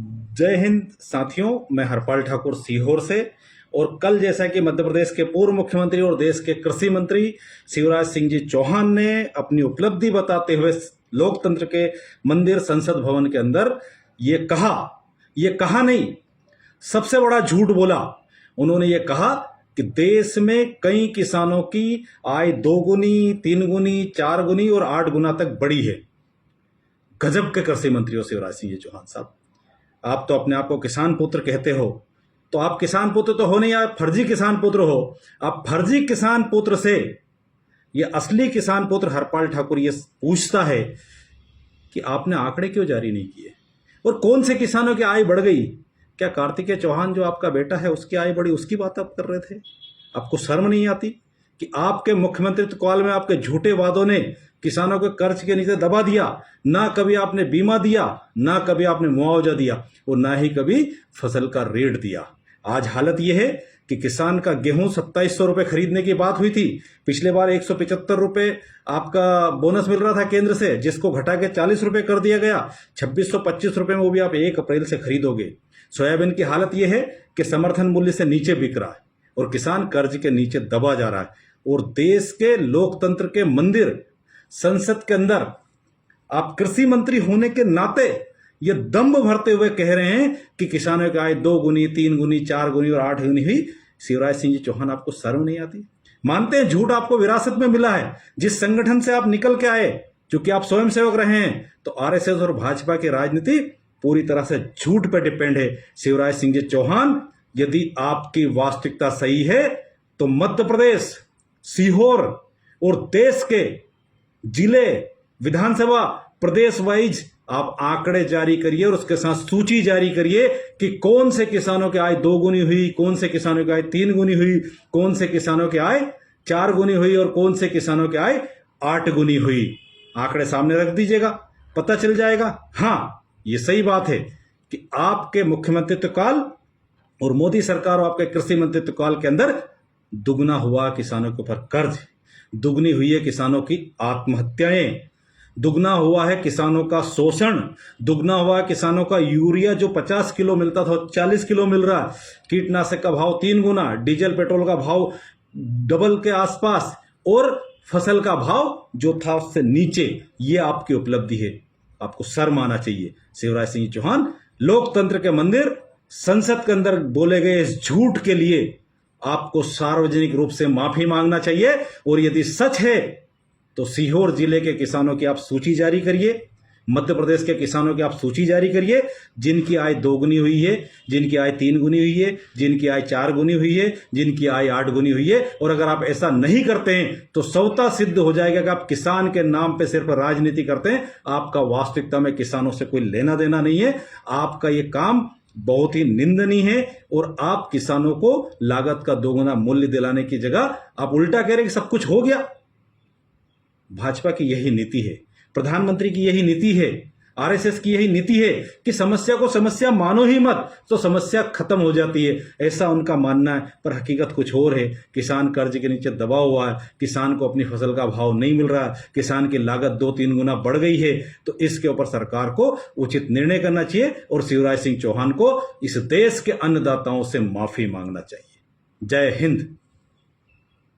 जय हिंद साथियों, मैं हरपाल ठाकुर सीहोर से। और कल जैसा कि मध्य प्रदेश के पूर्व मुख्यमंत्री और देश के कृषि मंत्री शिवराज सिंह जी चौहान ने अपनी उपलब्धि बताते हुए लोकतंत्र के मंदिर संसद भवन के अंदर ये कहा नहीं, सबसे बड़ा झूठ बोला। उन्होंने ये कहा कि देश में कई किसानों की आय 2 गुनी, 3 गुनी, 4 गुनी और 8 गुना तक बढ़ी है। गजब के कृषि मंत्री हो शिवराज सिंह जी चौहान साहब। आप तो अपने आप को किसान पुत्र कहते हो, तो आप किसान पुत्र तो हो नहीं, आप फर्जी किसान पुत्र हो। आप फर्जी किसान पुत्र से ये असली किसान पुत्र हरपाल ठाकुर ये पूछता है कि आपने आंकड़े क्यों जारी नहीं किए और कौन से किसानों की आय बढ़ गई। क्या कार्तिकेय चौहान जो आपका बेटा है उसकी आय बढ़ी, उसकी बात आप कर रहे थे? आपको शर्म नहीं आती कि आपके मुख्यमंत्रित्व काल में आपके झूठे वादों ने किसानों को कर्ज के नीचे दबा दिया। ना कभी आपने बीमा दिया, ना कभी आपने मुआवजा दिया और ना ही कभी फसल का रेट दिया। आज हालत यह है कि किसान का गेहूं 2700 रुपए खरीदने की बात हुई थी। पिछले बार 175 रुपए आपका बोनस मिल रहा था केंद्र से, जिसको घटा के 40 रुपए कर दिया गया। 2625 रुपए में वो भी आप 1 अप्रैल से खरीदोगे। सोयाबीन की हालत यह है कि समर्थन मूल्य से नीचे बिक रहा है और किसान कर्ज के नीचे दबा जा रहा है। और देश के लोकतंत्र के मंदिर संसद के अंदर आप कृषि मंत्री होने के नाते ये दम्भ भरते हुए कह रहे हैं कि किसानों की आय 2 गुनी, 3 गुनी, 4 गुनी और 8 गुनी हुई। शिवराज सिंह जी चौहान, आपको शर्म नहीं आती? मानते हैं झूठ आपको विरासत में मिला है, जिस संगठन से आप निकल के आए, क्योंकि आप स्वयंसेवक रहे हैं, तो आरएसएस और भाजपा की राजनीति पूरी तरह से झूठ पर डिपेंड है। शिवराज सिंह जी चौहान, यदि आपकी वास्तविकता सही है तो मध्य प्रदेश, सीहोर और देश के जिले, विधानसभा, प्रदेश वाइज आप आंकड़े जारी करिए और उसके साथ सूची जारी करिए कि कौन से किसानों की आय 2 गुनी हुई, कौन से किसानों की आय 3 गुनी हुई, कौन से किसानों की आय 4 गुनी हुई और कौन से किसानों की आय 8 गुनी हुई। आंकड़े सामने रख दीजिएगा, पता चल जाएगा। हाँ, ये सही बात है कि आपके मुख्यमंत्रित्व काल और मोदी सरकार और आपके कृषि मंत्रित्व काल के अंदर दुगना हुआ किसानों के ऊपर कर्ज, दुगनी हुई है किसानों की आत्महत्याएं, दुगना हुआ है किसानों का शोषण, दुगना हुआ है किसानों का यूरिया जो 50 किलो मिलता था 40 किलो मिल रहा है, कीटनाशक का भाव 3 गुना, डीजल पेट्रोल का भाव डबल के आसपास और फसल का भाव जो था उससे नीचे। ये आपकी उपलब्धि है, आपको शर्म आना चाहिए। शिवराज सिंह चौहान, लोकतंत्र के मंदिर संसद के अंदर बोले गए इस झूठ के लिए आपको सार्वजनिक रूप से माफी मांगना चाहिए। और यदि सच है तो सीहोर जिले के किसानों की आप सूची जारी करिए, मध्य प्रदेश के किसानों की आप सूची जारी करिए, जिनकी आय 2 गुनी हुई है, जिनकी आय 3 गुनी हुई है, जिनकी आय 4 गुनी हुई है, जिनकी आय 8 गुनी हुई है। और अगर आप ऐसा नहीं करते हैं तो स्वतः सिद्ध हो जाएगा कि आप किसान के नाम पे सिर्फ राजनीति करते हैं। आपका वास्तविकता में किसानों से कोई लेना देना नहीं है। आपका ये काम बहुत ही निंदनीय है और आप किसानों को लागत का 2 गुना मूल्य दिलाने की जगह आप उल्टा कह रहे कि सब कुछ हो गया। भाजपा की यही नीति है, प्रधानमंत्री की यही नीति है, आरएसएस की यही नीति है कि समस्या को समस्या मानो ही मत तो समस्या खत्म हो जाती है, ऐसा उनका मानना है। पर हकीकत कुछ और है। किसान कर्ज के नीचे दबा हुआ है, किसान को अपनी फसल का भाव नहीं मिल रहा, किसान की लागत 2-3 गुना बढ़ गई है। तो इसके ऊपर सरकार को उचित निर्णय करना चाहिए और शिवराज सिंह चौहान को इस देश के अन्नदाताओं से माफी मांगना चाहिए। जय हिंद।